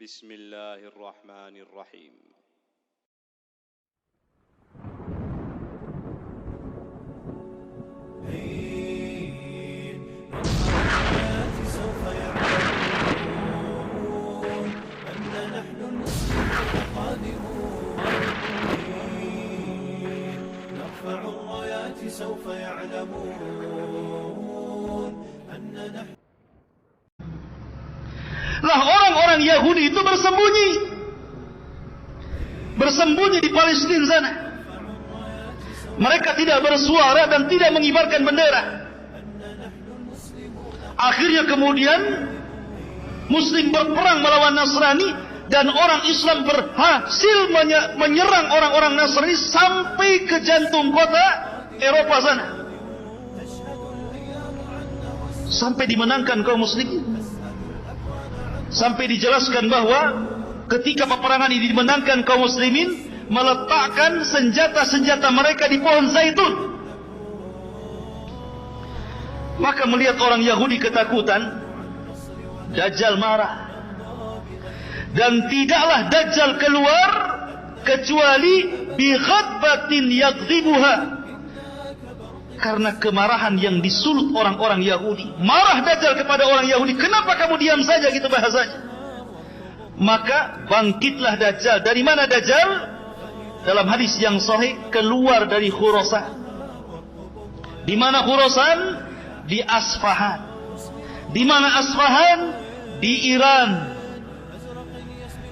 Bismillahirrahmanirrahim. سوف يعلمون أننا Lah orang-orang Yahudi itu bersembunyi di Palestina sana. Mereka tidak bersuara dan tidak mengibarkan bendera. Akhirnya kemudian Muslim berperang melawan Nasrani dan orang Islam berhasil menyerang orang-orang Nasrani sampai ke jantung kota Eropa sana, sampai dimenangkan kaum muslimin. Sampai dijelaskan bahwa ketika peperangan ini dimenangkan kaum muslimin, meletakkan senjata-senjata mereka di pohon zaitun. Maka melihat orang Yahudi ketakutan, Dajjal marah. Dan tidaklah Dajjal keluar kecuali bi ghadbatin yaghdibuha, karena kemarahan yang disulut orang-orang Yahudi. Marah Dajjal kepada orang Yahudi, kenapa kamu diam saja, gitu bahasanya. Maka bangkitlah Dajjal. Dari mana Dajjal? Dalam hadis yang sahih, keluar dari Khurasan. Di mana Khurasan? Di Asfahan. Di mana Asfahan? Di Iran.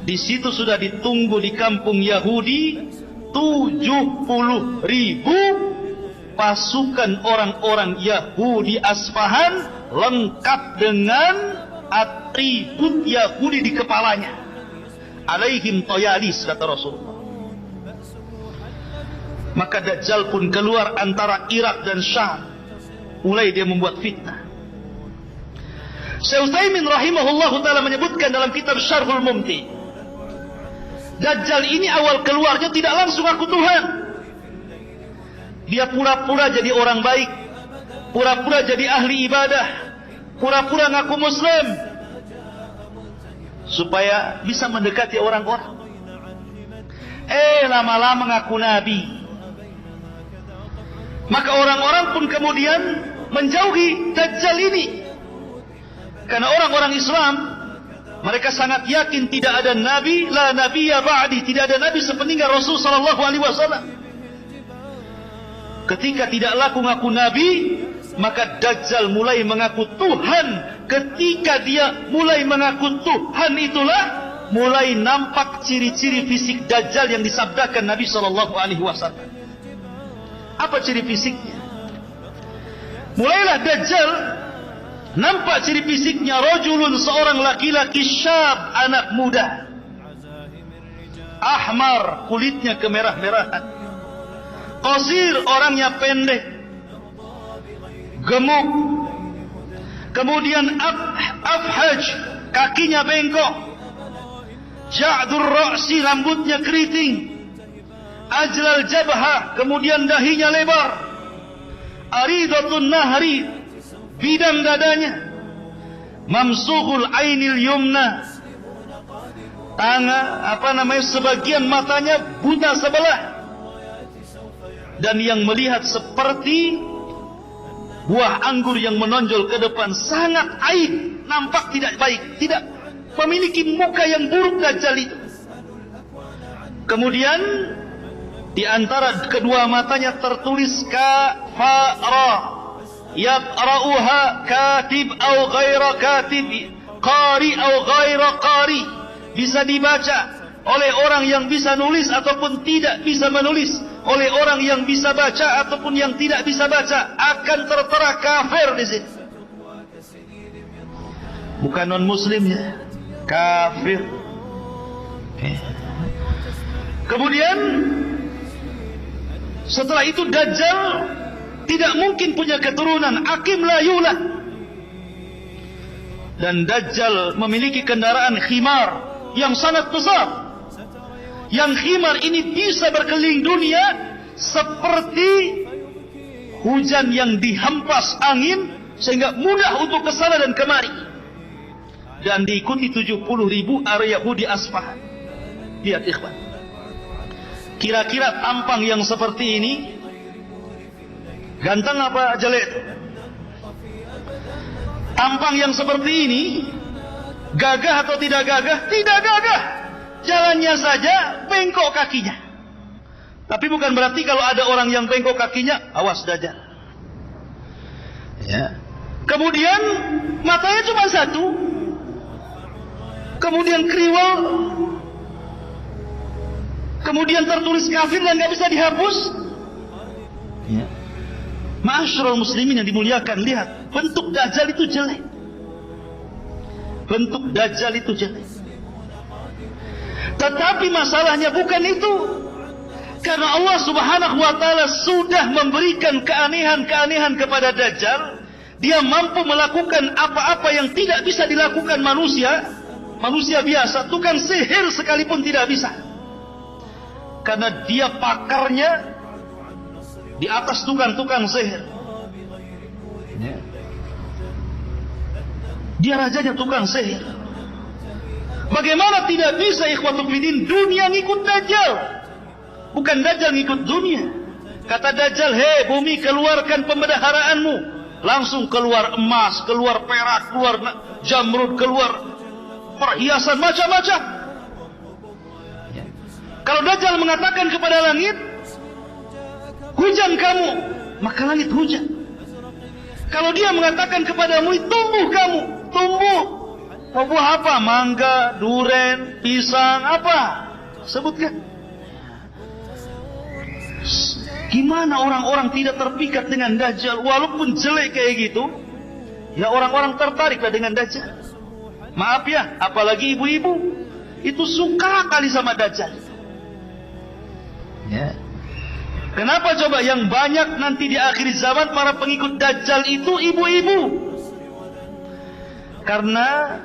Di situ sudah ditunggu di kampung Yahudi 70.000 pasukan orang-orang Yahudi Asfahan, lengkap dengan atribut Yahudi di kepalanya. Alaihim toyalis, kata Rasulullah. Maka Dajjal pun keluar antara Irak dan Syam. Mulai dia membuat fitnah. Syekh Utsaimin rahimahullahu ta'ala menyebutkan dalam kitab Syarhul Mumti, Dajjal ini awal keluarnya tidak langsung aku Tuhan. Dia pura-pura jadi orang baik, pura-pura jadi ahli ibadah, pura-pura ngaku Muslim, supaya bisa mendekati orang-orang. Lama-lama ngaku Nabi. Maka orang-orang pun kemudian menjauhi Dajjal ini. Karena orang-orang Islam, mereka sangat yakin tidak ada Nabi, la nabiyya ba'di, tidak ada Nabi sepeninggal Rasul sallallahu alaihi wasallam. Ketika tidak laku ngaku Nabi, maka Dajjal mulai mengaku Tuhan. Ketika dia mulai mengaku Tuhan, itulah mulai nampak ciri-ciri fisik Dajjal yang disabdakan Nabi SAW. Apa ciri fisiknya? Mulailah Dajjal nampak ciri fisiknya, rajulun, seorang laki-laki, syab, anak muda, ahmar, kulitnya kemerah-merahan, qasir, orangnya pendek, gemuk, kemudian afhaj, kakinya bengkok, ja'dur ra'si, rambutnya keriting, ajlal jabha, kemudian dahinya lebar, aridatun nahri, bidang dadanya, mamsuhul ainil yumna, sebagian matanya buta sebelah, dan yang melihat seperti buah anggur yang menonjol ke depan, sangat aib, nampak tidak baik, tidak memiliki muka yang buruk Dajjal itu. Kemudian di antara kedua matanya tertulis kafara, yaqra'uha katib au ghaira katib, qari au ghaira qari, bisa dibaca oleh orang yang bisa nulis ataupun tidak bisa menulis, oleh orang yang bisa baca ataupun yang tidak bisa baca, akan tertera kafir di sini. Bukan non muslimnya, kafir. Kemudian setelah itu Dajjal tidak mungkin punya keturunan, akim la yulad. Dan Dajjal memiliki kendaraan khimar yang sangat besar. Yang khimar ini bisa berkeliling dunia seperti hujan yang dihempas angin, sehingga mudah untuk kesana dan kemari. dan diikuti 70.000 area Yahudi Asfahan. Lihat ikhwan, kira-kira tampang yang seperti ini ganteng apa jelek? Tampang yang seperti ini gagah atau tidak gagah? Tidak gagah. Jalannya saja bengkok kakinya. Tapi bukan berarti kalau ada orang yang bengkok kakinya, awas Dajjal. Ya. Kemudian matanya cuma satu. Kemudian kriwel. Kemudian tertulis kafir dan nggak bisa dihapus. Ya. Ma'asyiral muslimin yang dimuliakan, lihat, bentuk Dajjal itu jelek. Bentuk Dajjal itu jelek. Tetapi masalahnya bukan itu. Karena Allah Subhanahu wa taala sudah memberikan keanehan-keanehan kepada Dajjal. Dia mampu melakukan apa-apa yang tidak bisa dilakukan manusia. Manusia biasa, tukang sihir sekalipun tidak bisa. Karena dia pakarnya di atas tukang-tukang sihir. Dia rajanya tukang sihir. Bagaimana tidak bisa ikhwatul fiddin dunia ngikut Dajjal? Bukan Dajjal ngikut dunia. Kata Dajjal, hei bumi, keluarkan pembendaharaanmu. Langsung keluar emas, keluar perak, keluar jamrud, keluar perhiasan macam-macam. Kalau Dajjal mengatakan kepada langit, hujan kamu, maka langit hujan. Kalau dia mengatakan kepadamu, tumbuh kamu, tumbuh. Tumbuh apa? Mangga, duren, pisang, apa? Sebutkan. Gimana orang-orang tidak terpikat dengan Dajjal? Walaupun jelek kayak gitu, ya orang-orang tertariklah dengan Dajjal. Maaf ya, apalagi ibu-ibu, itu suka kali sama Dajjal. Ya. Kenapa coba yang banyak nanti di akhir zaman para pengikut Dajjal itu ibu-ibu? Karena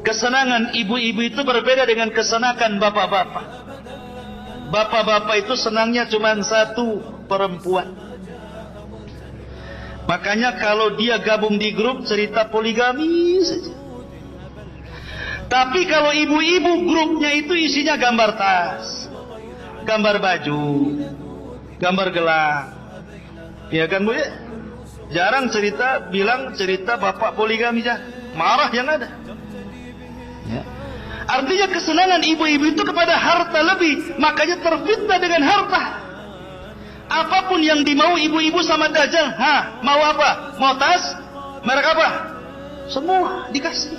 kesenangan ibu-ibu itu berbeda dengan kesenangan bapak-bapak. Bapak-bapak itu senangnya cuma satu, perempuan. Makanya kalau dia gabung di grup cerita poligami saja. Tapi kalau ibu-ibu grupnya itu isinya gambar tas, gambar baju, gambar gelang. Ya kan Bu ya? Jarang bilang cerita bapak poligami aja. Marah yang ada. Ya. Artinya kesenangan ibu-ibu itu kepada harta lebih. Makanya terfitnah dengan harta. Apapun yang dimau ibu-ibu sama Dajjal. Mau apa? Mau tas? Merek apa? Semua dikasih.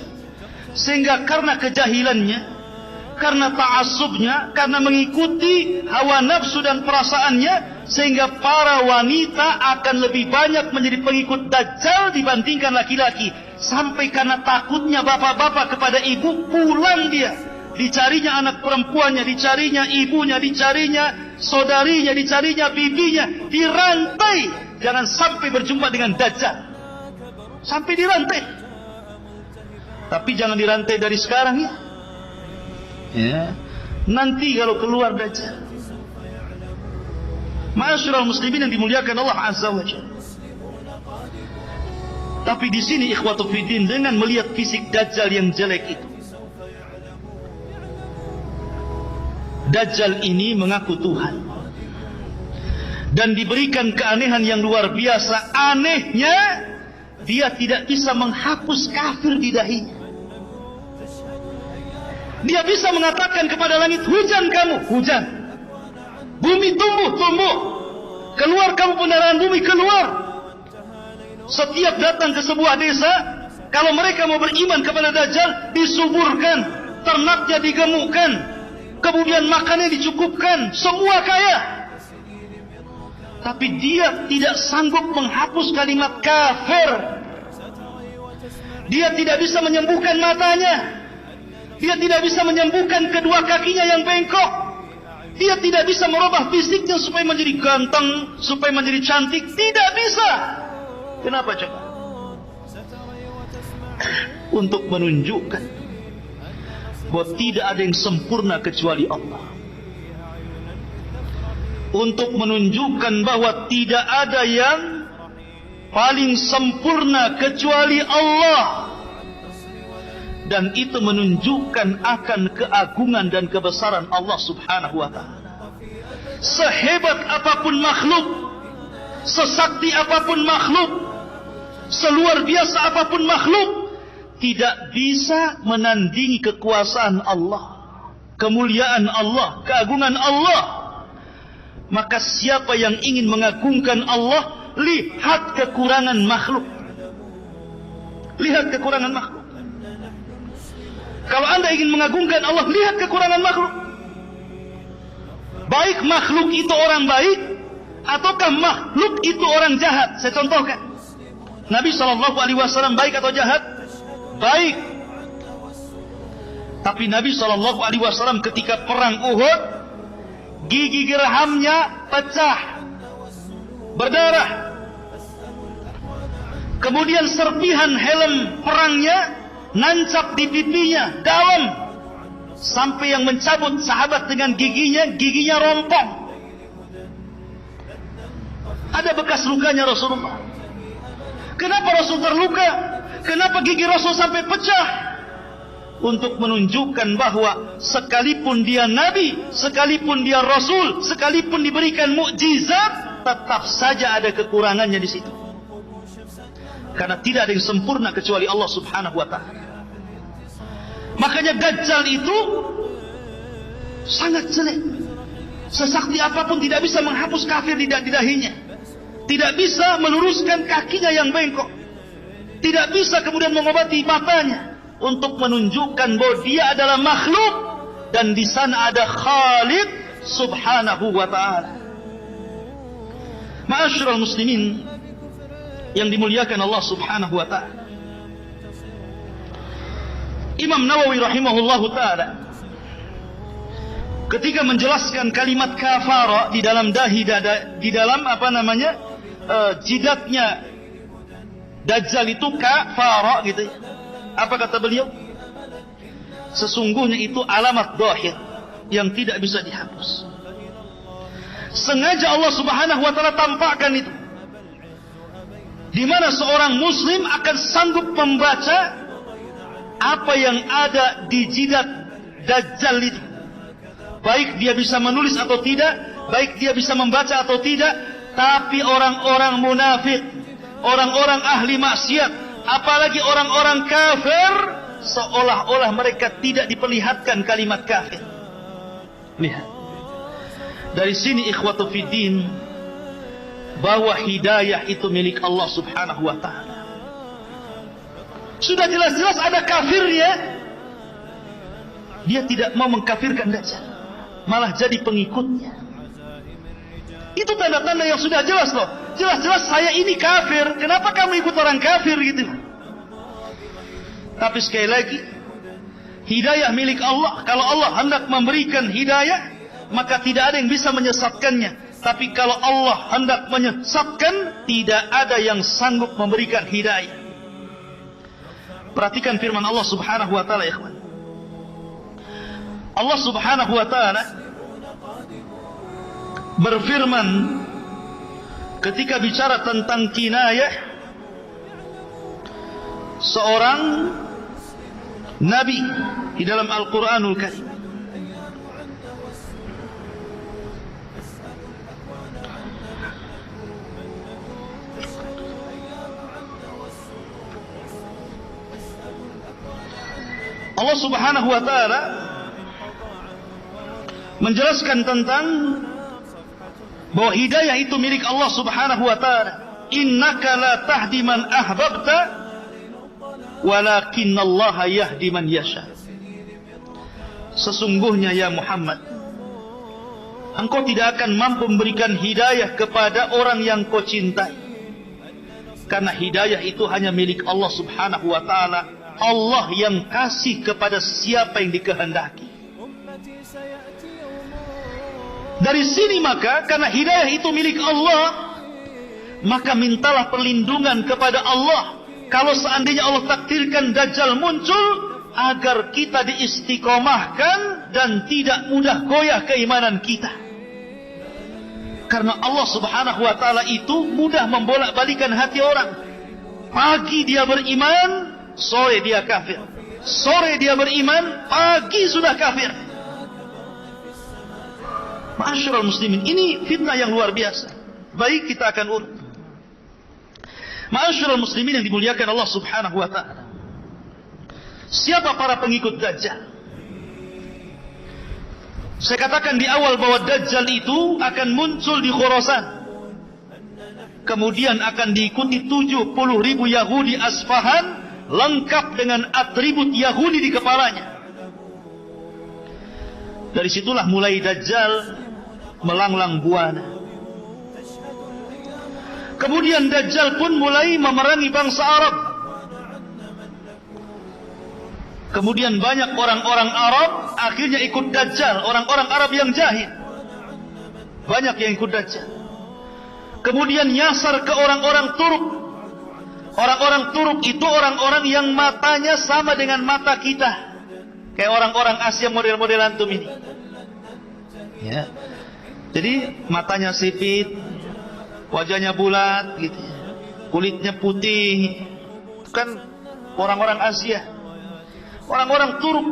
Sehingga karena kejahilannya, karena ta'assubnya, karena mengikuti hawa nafsu dan perasaannya, sehingga para wanita akan lebih banyak menjadi pengikut Dajjal dibandingkan laki-laki. Sampai karena takutnya bapak-bapak kepada ibu, pulang dia. Dicarinya anak perempuannya, dicarinya ibunya, dicarinya saudarinya, dicarinya bibinya. Dirantai. Jangan sampai berjumpa dengan Dajjal. Sampai dirantai. Tapi jangan dirantai dari sekarang ya. Ya. Nanti kalau keluar Dajjal. Ma'asyiral muslimin yang dimuliakan Allah Azza wa Jalla. Tapi di sini ikhwatu fiddin, dengan melihat fisik Dajjal yang jelek itu, Dajjal ini mengaku Tuhan dan diberikan keanehan yang luar biasa. Anehnya, dia tidak bisa menghapus kafir di dahinya. Dia bisa mengatakan kepada langit, hujan kamu, hujan. Bumi tumbuh, tumbuh. Keluar kamu pendarahan bumi, keluar. Setiap datang ke sebuah desa, kalau mereka mau beriman kepada Dajjal, disuburkan, ternaknya digemukkan, kemudian makannya dicukupkan, semua kaya. Tapi dia tidak sanggup menghapus kalimat kafir. Dia tidak bisa menyembuhkan matanya. Dia tidak bisa menyembuhkan kedua kakinya yang bengkok. Dia tidak bisa merubah fisiknya supaya menjadi ganteng, supaya menjadi cantik. Tidak bisa. Kenapa coba? Untuk menunjukkan bahwa tidak ada yang sempurna kecuali Allah. Untuk menunjukkan bahwa tidak ada yang paling sempurna kecuali Allah. dan itu menunjukkan akan keagungan dan kebesaran Allah Subhanahu wa ta'ala. Sehebat apapun makhluk, sesakti apapun makhluk, seluar biasa apapun makhluk, tidak bisa menandingi kekuasaan Allah, kemuliaan Allah, keagungan Allah. Maka siapa yang ingin mengagungkan Allah, lihat kekurangan makhluk. Lihat kekurangan makhluk. Kalau anda ingin mengagungkan Allah, lihat kekurangan makhluk. Baik makhluk itu orang baik, ataukah makhluk itu orang jahat. Saya contohkan, Nabi SAW baik atau jahat? Baik. Tapi Nabi SAW ketika perang Uhud, gigi gerhamnya pecah, berdarah. Kemudian serpihan helm perangnya nancap di pipinya, dalam, sampai yang mencabut sahabat dengan giginya rompong. Ada bekas lukanya Rasulullah. Kenapa Rasul terluka? Kenapa gigi Rasul sampai pecah? Untuk menunjukkan bahwa sekalipun dia Nabi, sekalipun dia Rasul, sekalipun diberikan mukjizat, tetap saja ada kekurangannya di situ. Karena tidak ada yang sempurna kecuali Allah Subhanahu wa ta'ala. Makanya Dajjal itu sangat jelek. Sesakti apapun tidak bisa menghapus kafir di dahinya. Tidak bisa meluruskan kakinya yang bengkok. Tidak bisa kemudian mengobati matanya, untuk menunjukkan bahwa dia adalah makhluk dan di sana ada Khaliq Subhanahu wa ta'ala. Ma'asyiral muslimin yang dimuliakan Allah Subhanahu wa ta'ala, Imam Nawawi rahimahullahu ta'ala ketika menjelaskan kalimat kafara di dalam di dalam jidatnya Dajjal itu kafara gitu ya. Apa kata beliau? Sesungguhnya itu alamat dhahir yang tidak bisa dihapus. Sengaja Allah Subhanahu wa ta'ala tampakkan itu, di mana seorang muslim akan sanggup membaca apa yang ada di jidat Dajjal itu. Baik dia bisa menulis atau tidak, baik dia bisa membaca atau tidak. Tapi orang-orang munafik, orang-orang ahli maksiat, apalagi orang-orang kafir, seolah-olah mereka tidak diperlihatkan kalimat kafir. Lihat, dari sini ikhwatu fiddin, bahwa hidayah itu milik Allah Subhanahu wa ta'ala. Sudah jelas-jelas ada kafirnya, dia tidak mau mengkafirkan Dajjal, malah jadi pengikutnya. Itu tanda-tanda yang sudah jelas loh. Jelas-jelas saya ini kafir, kenapa kamu ikut orang kafir gitu. Tapi sekali lagi, hidayah milik Allah. Kalau Allah hendak memberikan hidayah, maka tidak ada yang bisa menyesatkannya. Tapi kalau Allah hendak menyesatkan, tidak ada yang sanggup memberikan hidayah. Perhatikan firman Allah Subhanahu wa ta'ala, ikhwan. Allah Subhanahu wa ta'ala berfirman ketika bicara tentang kinayah seorang nabi di dalam Al-Quranul Karim. Allah Subhanahu wa ta'ala menjelaskan tentang bahwa hidayah itu milik Allah Subhanahu wa ta'ala. Innaka la tahdi man ahbabta walakinallaha yahdi man yasha. Sesungguhnya ya Muhammad, engkau tidak akan mampu memberikan hidayah kepada orang yang kau cintai, karena hidayah itu hanya milik Allah Subhanahu wa ta'ala. Allah yang kasih kepada siapa yang dikehendaki. Dari sini maka, karena hidayah itu milik Allah, maka mintalah perlindungan kepada Allah. Kalau seandainya Allah takdirkan Dajjal muncul, agar kita diistiqomahkan dan tidak mudah goyah keimanan kita. Karena Allah Subhanahu wa ta'ala itu mudah membolak-balikan hati orang. Pagi dia beriman, sore dia kafir. sore dia beriman, pagi sudah kafir. Ma'asyiral muslimin, ini fitnah yang luar biasa. Baik, kita akan urut. Ma'asyiral muslimin yang dimuliakan Allah Subhanahu wa taala. Siapa para pengikut Dajjal? Saya katakan di awal bahwa Dajjal itu akan muncul di Khurasan. Kemudian akan diikuti 70.000 Yahudi Asfahan lengkap dengan atribut Yahudi di kepalanya. Dari situlah mulai Dajjal melanglang buana. Kemudian Dajjal pun mulai memerangi bangsa Arab. Kemudian banyak orang-orang Arab akhirnya ikut Dajjal, orang-orang Arab yang jahil. Banyak yang ikut Dajjal. Kemudian nyasar ke orang-orang Turk. Orang-orang Turk itu orang-orang yang matanya sama dengan mata kita. Kayak orang-orang Asia model-model antum ini. Ya. Jadi matanya sipit, wajahnya bulat gitu. Kulitnya putih. Kan orang-orang Asia. Orang-orang Turk.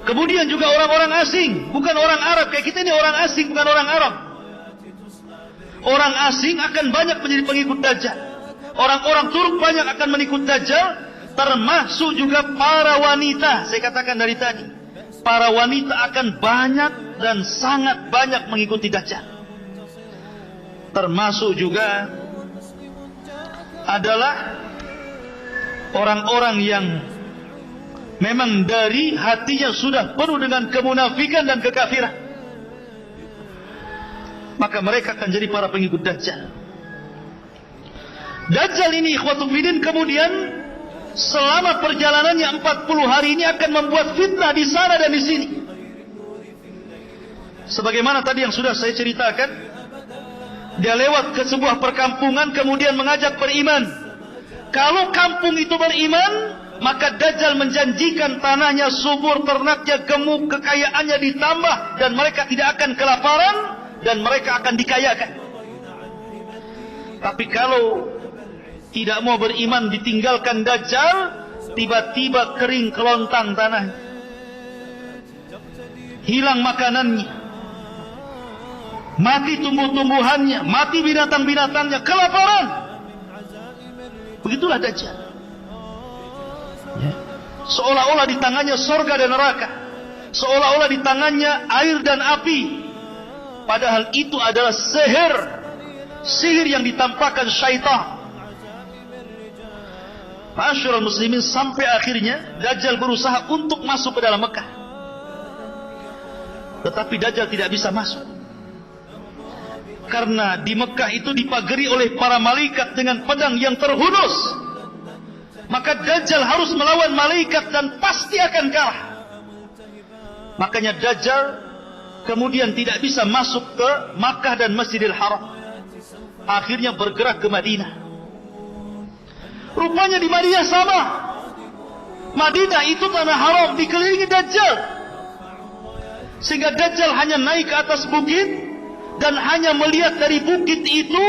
Kemudian juga orang-orang asing, bukan orang Arab. Kayak kita ini orang asing, bukan orang Arab. Orang asing akan banyak menjadi pengikut Dajjal. Orang-orang Turk banyak akan mengikut Dajjal, termasuk juga para wanita. Saya katakan dari tadi, para wanita akan banyak dan sangat banyak mengikuti Dajjal. Termasuk juga adalah orang-orang yang memang dari hatinya sudah penuh dengan kemunafikan dan kekafiran. Maka mereka akan jadi para pengikut Dajjal. Dajjal ini ikhwatul fiddin kemudian selama perjalanannya 40 hari ini akan membuat fitnah di sana dan di sini. Sebagaimana tadi yang sudah saya ceritakan, dia lewat ke sebuah perkampungan kemudian mengajak beriman. Kalau kampung itu beriman, maka Dajjal menjanjikan tanahnya subur, ternaknya gemuk, kekayaannya ditambah, dan mereka tidak akan kelaparan, dan mereka akan dikayakan. Tapi kalau tidak mau beriman, ditinggalkan Dajjal, tiba-tiba kering kelontang tanah, hilang makanannya, mati tumbuh-tumbuhannya, mati binatang-binatangnya, kelaparan. Begitulah Dajjal. Ya. Seolah-olah di tangannya surga dan neraka, seolah-olah di tangannya air dan api. Padahal itu adalah sihir yang ditampakkan syaitan. Ma'asyiral muslimin, sampai akhirnya Dajjal berusaha untuk masuk ke dalam Mekah. Tetapi Dajjal tidak bisa masuk. Karena di Mekah itu dipagari oleh para malaikat dengan pedang yang terhunus. Maka Dajjal harus melawan malaikat dan pasti akan kalah. Makanya Dajjal kemudian tidak bisa masuk ke Makkah dan Masjidil Haram. Akhirnya bergerak ke Madinah. Rupanya di Madinah sama. Madinah itu tanah haram, dikelilingi Dajjal. Sehingga Dajjal hanya naik ke atas bukit dan hanya melihat dari bukit itu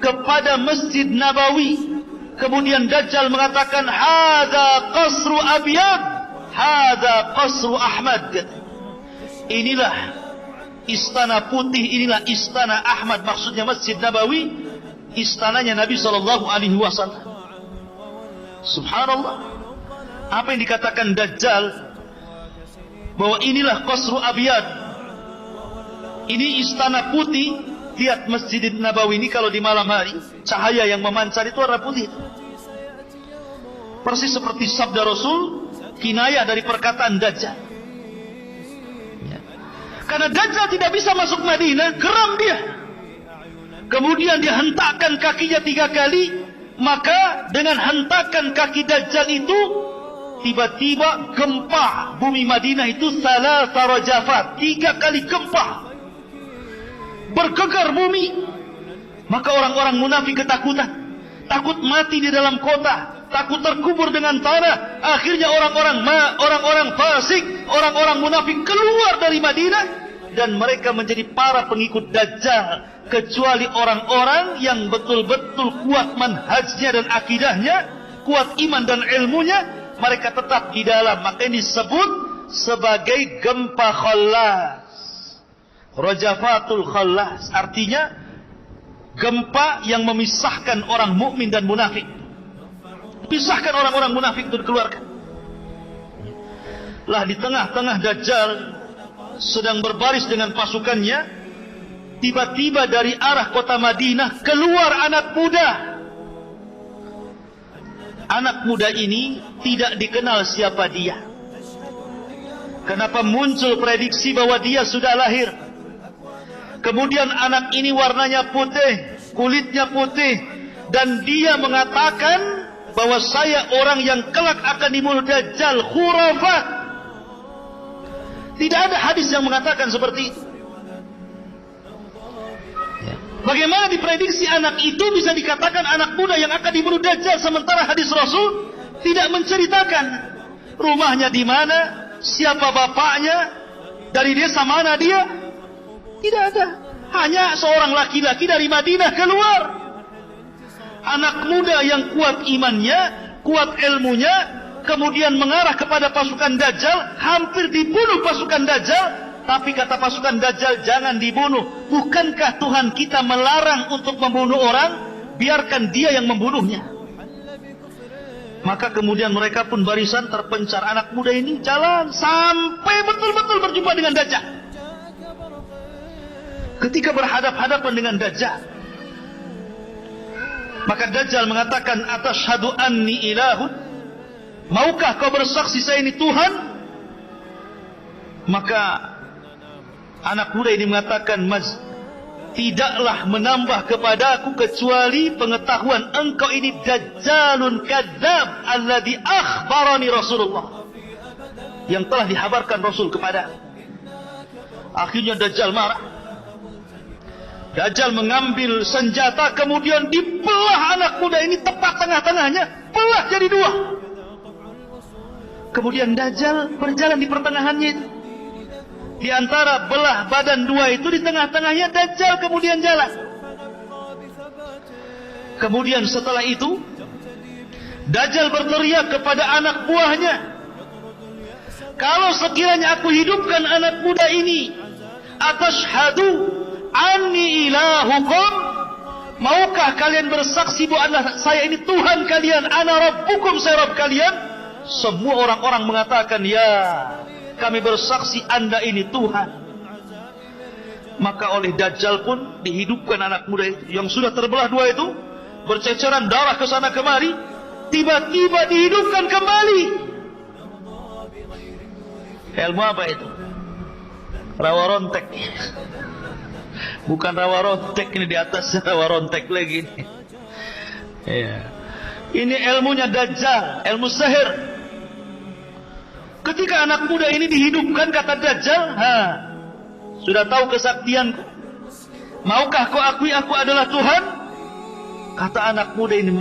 kepada Masjid Nabawi. Kemudian Dajjal mengatakan, hadza qasru Abyad, hadza qasru Ahmad. Inilah istana putih, inilah istana Ahmad. Maksudnya Masjid Nabawi, istananya Nabi SAW. Subhanallah. Apa yang dikatakan Dajjal, bahwa inilah qasru Abyad, ini istana putih. Lihat Masjid Nabawi ini kalau di malam hari, cahaya yang memancar itu warna putih. Persis seperti sabda Rasul, kinayah dari perkataan Dajjal. Ya. Karena Dajjal tidak bisa masuk Madinah, geram dia. Kemudian dia hentakkan kakinya 3 kali, maka dengan hentakan kaki Dajjal itu, tiba-tiba gempa bumi Madinah itu salasa rajafat, 3 kali gempa. Bergegar bumi. Maka orang-orang munafik ketakutan, takut mati di dalam kota, takut terkubur dengan tanah. Akhirnya orang-orang fasik, orang-orang munafik keluar dari Madinah, dan mereka menjadi para pengikut Dajjal, kecuali orang-orang yang betul-betul kuat manhajnya dan akidahnya, kuat iman dan ilmunya. mereka tetap di dalam. Maka ini disebut sebagai gempa khallas. Rajafatul khallas, artinya gempa yang memisahkan orang mukmin dan munafik. Pisahkan orang-orang munafik itu dikeluarkan. Lah di tengah-tengah Dajjal sedang berbaris dengan pasukannya, tiba-tiba dari arah kota Madinah keluar anak muda. Anak muda ini tidak dikenal siapa dia. Kenapa muncul prediksi bahwa dia sudah lahir? Kemudian anak ini warnanya putih, kulitnya putih, dan dia mengatakan bahwa saya orang yang kelak akan dibunuh Dajjal. Khurafat. Tidak ada hadis yang mengatakan seperti itu. Bagaimana diprediksi anak itu bisa dikatakan anak muda yang akan dibunuh Dajjal, sementara hadis Rasul tidak menceritakan rumahnya di mana, siapa bapaknya, dari desa mana dia. Tidak ada. Hanya seorang laki-laki dari Madinah keluar. Anak muda yang kuat imannya, kuat ilmunya, kemudian mengarah kepada pasukan Dajjal, hampir dibunuh pasukan Dajjal. Tapi kata pasukan Dajjal, jangan dibunuh. Bukankah Tuhan kita melarang untuk membunuh orang? Biarkan dia yang membunuhnya. Maka kemudian mereka pun barisan terpencar. Anak muda ini jalan sampai betul-betul berjumpa dengan Dajjal. Ketika berhadap-hadapan dengan Dajjal, maka Dajjal mengatakan, atashhadu anni ilahun, maukah kau bersaksi saya ini Tuhan? Maka anak muda ini mengatakan, tidaklah menambah kepada aku kecuali pengetahuan engkau ini Dajjalun kadzab alladhi akhbarani Rasulullah, yang telah dihabarkan Rasul kepada. Akhirnya Dajjal marah. Dajjal mengambil senjata, kemudian dibelah anak muda ini tepat tengah-tengahnya, belah jadi dua. Kemudian Dajjal berjalan di pertengahannya itu. Di antara belah badan dua itu, di tengah-tengahnya Dajjal kemudian jalan. Kemudian setelah itu Dajjal berteriak kepada anak buahnya, kalau sekiranya aku hidupkan anak muda ini, atashhadu anni ilahukum, maukah kalian bersaksi bahwa saya ini Tuhan kalian? Ana rabbukum, saya Rabb kalian. Semua orang-orang mengatakan, ya, kami bersaksi Anda ini Tuhan. Maka oleh Dajjal pun dihidupkan anak muda itu, yang sudah terbelah dua itu, berceceran darah ke sana kemari, tiba-tiba dihidupkan kembali. Ilmu apa itu? Rawa rontek. Bukan rawa rontek, ini di atas rawa rontek lagi. Ya. Ini ilmunya Dajjal, ilmu sihir. Ketika anak muda ini dihidupkan, kata Dajjal, sudah tahu kesaktianku, maukah kau akui aku adalah Tuhan? Kata anak muda ini,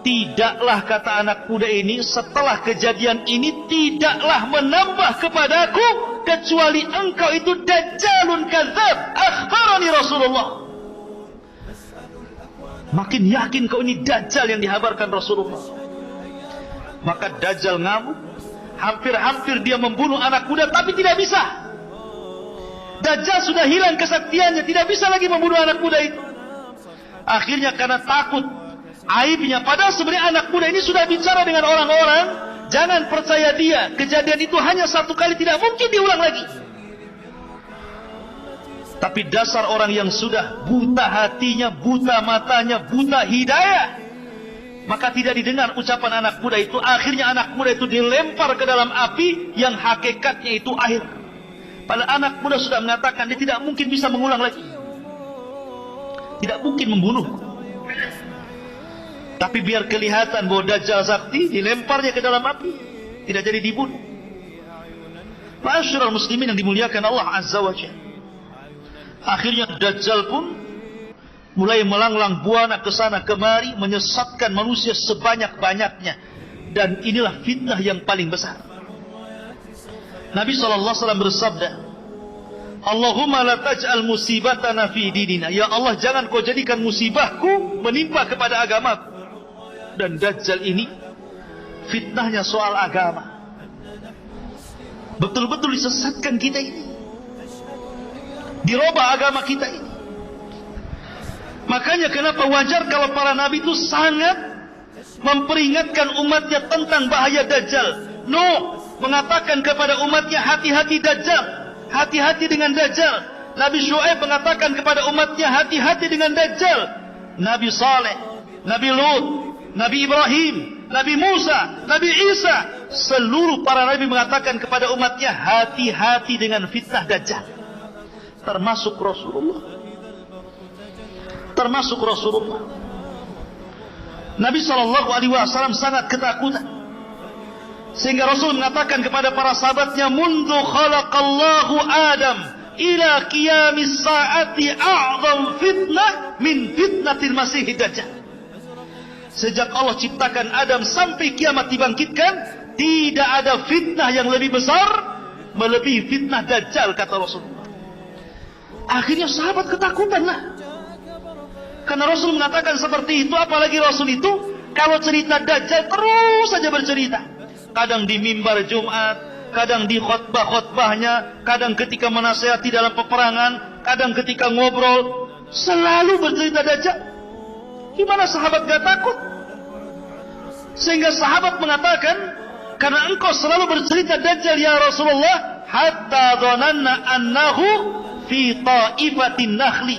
tidaklah, kata anak muda ini, setelah kejadian ini tidaklah menambah kepadaku kecuali engkau itu Dajjalun kadzab akhbarani Rasulullah. Makin yakin kau ini Dajjal yang dihabarkan Rasulullah. Maka Dajjal ngamuk. Hampir-hampir dia membunuh anak muda, tapi tidak bisa. Dajjal sudah hilang kesaktiannya, tidak bisa lagi membunuh anak muda itu. Akhirnya karena takut aibnya, padahal sebenarnya anak muda ini sudah bicara dengan orang-orang, jangan percaya dia, kejadian itu hanya satu kali, tidak mungkin diulang lagi. Tapi dasar orang yang sudah buta hatinya, buta matanya, buta hidayah, maka tidak didengar ucapan anak muda itu. Akhirnya anak muda itu dilempar ke dalam api yang hakikatnya itu air. Padahal anak muda sudah mengatakan dia tidak mungkin bisa mengulang lagi, tidak mungkin membunuh. Tapi biar kelihatan bahwa Dajjal sakti, dilemparnya ke dalam api, tidak jadi dibunuh. Ma'asyiral muslimin yang dimuliakan Allah Azza wa Jalla. Akhirnya Dajjal pun mulai melanglang buana ke sana kemari, menyesatkan manusia sebanyak-banyaknya. Dan inilah fitnah yang paling besar. Nabi SAW bersabda, Allahumma la taj'al musibatana fi dinina. Ya Allah, jangan kau jadikan musibahku menimpa kepada agamaku. Dan Dajjal ini fitnahnya soal agama. Betul-betul disesatkan kita ini, dirubah agama kita ini. Makanya kenapa wajar kalau para nabi itu sangat memperingatkan umatnya tentang bahaya Dajjal. Nuh mengatakan kepada umatnya, hati-hati Dajjal, hati-hati dengan Dajjal. Nabi Syuaib mengatakan kepada umatnya, hati-hati dengan Dajjal. Nabi Saleh, Nabi Lut, Nabi Ibrahim, Nabi Musa, Nabi Isa, seluruh para nabi mengatakan kepada umatnya, hati-hati dengan fitnah Dajjal. Termasuk Rasulullah. Termasuk Rasulullah. Nabi SAW sangat ketakutan, sehingga Rasul mengatakan kepada para sahabatnya, mundu khalaqallahu Adam ila qiyamis saati a'zam fitnah min fitnatil masihid Dajjal. Sejak Allah ciptakan Adam sampai kiamat dibangkitkan, tidak ada fitnah yang lebih besar melebihi fitnah Dajjal, kata Rasulullah. Akhirnya sahabat ketakutanlah, karena Rasul mengatakan seperti itu. Apalagi Rasul itu kalau cerita Dajjal terus saja bercerita. Kadang di mimbar Jumat, kadang di khutbah-khutbahnya, kadang ketika menasihati dalam peperangan, kadang ketika ngobrol, selalu bercerita Dajjal. Gimana sahabat gak takut? Sehingga sahabat mengatakan, karena engkau selalu bercerita Dajjal ya Rasulullah, hatta dhananna annahu fi ta'ifatin nakhli.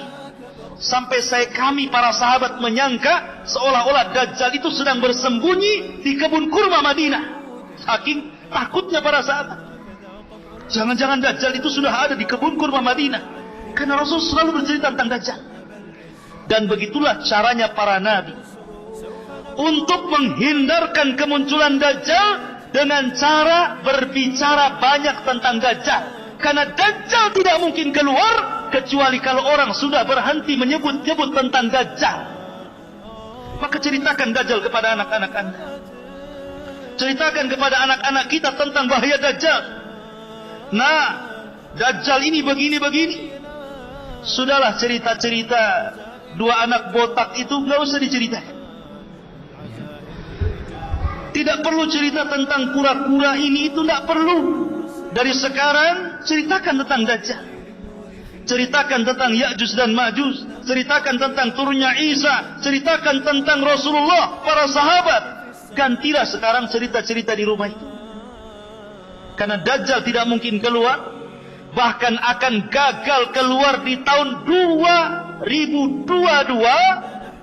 Sampai kami para sahabat menyangka seolah-olah Dajjal itu sedang bersembunyi di kebun kurma Madinah. Saking takutnya para sahabat. Jangan-jangan Dajjal itu sudah ada di kebun kurma Madinah. Karena Rasul selalu bercerita tentang Dajjal. Dan begitulah caranya para nabi untuk menghindarkan kemunculan Dajjal, dengan cara berbicara banyak tentang Dajjal. Karena Dajjal tidak mungkin keluar kecuali kalau orang sudah berhenti menyebut-nyebut tentang Dajjal. Maka ceritakan Dajjal kepada anak-anak Anda. Ceritakan kepada anak-anak kita tentang bahaya Dajjal. Nah, Dajjal ini begini-begini. Sudahlah cerita-cerita dua anak botak itu nggak usah diceritakan. Tidak perlu cerita tentang kura-kura ini, itu tidak perlu. Dari sekarang ceritakan tentang Dajjal. Ceritakan tentang Ya'juj dan Ma'juj. Ceritakan tentang turunnya Isa. Ceritakan tentang Rasulullah, para sahabat. Gantilah sekarang cerita-cerita di rumah itu. Karena Dajjal tidak mungkin keluar. Bahkan akan gagal keluar di tahun 2022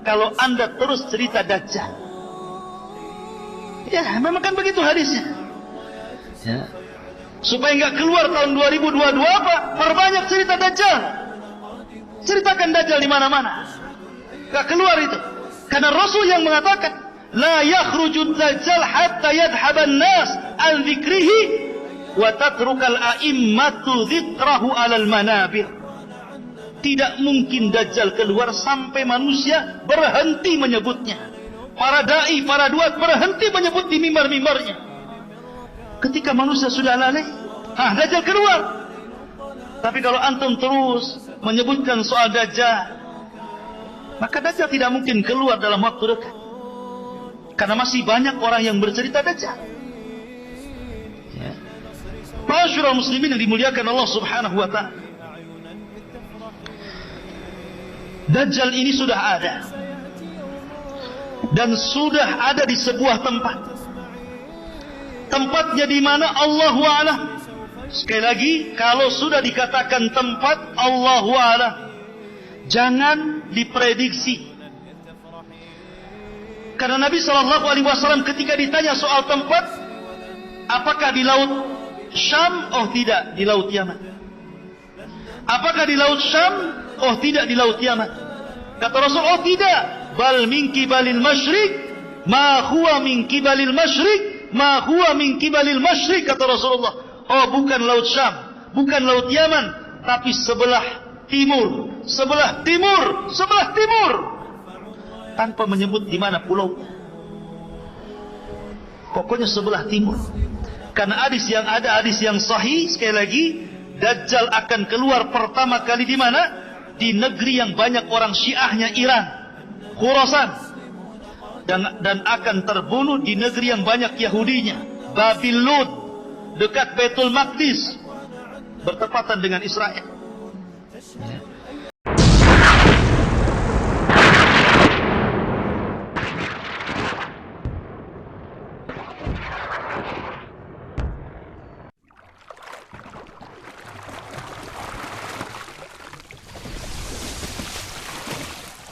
kalau Anda terus cerita Dajjal. Ya, memang kan begitu hadisnya. Ya. Supaya enggak keluar tahun 2022 apa? Perbanyak cerita Dajjal. Ceritakan Dajjal di mana-mana. Enggak keluar itu. Karena Rasul yang mengatakan, la yakhrujud Dajjal hatta yadhhaban nas an dzikrihi wa tatrukal a'immatu dzikrahu 'alal manabir. Tidak mungkin Dajjal keluar sampai manusia berhenti menyebutnya. Para dai, para duat berhenti menyebut di mimbar-mimbarnya. Ketika manusia sudah lalai, Dajjal keluar. Tapi kalau antum terus menyebutkan soal Dajjal, maka Dajjal tidak mungkin keluar dalam waktu dekat. Karena masih banyak orang yang bercerita Dajjal. Ya. Ma'asyiral muslimin yang dimuliakan Allah Subhanahu wa ta'ala. Dajjal ini sudah ada. Dan sudah ada di sebuah tempat. Tempatnya di mana? Allahu a'lam. Sekali lagi, kalau sudah dikatakan tempat, Allahu a'lam, jangan diprediksi. Karena Nabi SAW ketika ditanya soal tempat, apakah di laut Syam? Oh tidak, di laut Yaman. Apakah di laut Syam? Oh tidak, di laut Yaman. Kata Rasul, oh tidak, bal min kibalil masyriq, ma huwa min kibalil masyriq, ma huwa min kibalil masyriq, kata Rasulullah. Oh bukan laut Syam, bukan laut Yaman, tapi sebelah timur, sebelah timur, sebelah timur. Tanpa menyebut di mana pulau. Pokoknya sebelah timur. Karena hadis yang ada, hadis yang sahih, sekali lagi, Dajjal akan keluar pertama kali di mana? Di negeri yang banyak orang Syiahnya, Iran, Khurasan. dan akan terbunuh di negeri yang banyak Yahudinya, Babil Lud, dekat Baitul Maqdis, bertepatan dengan Israel. Ya.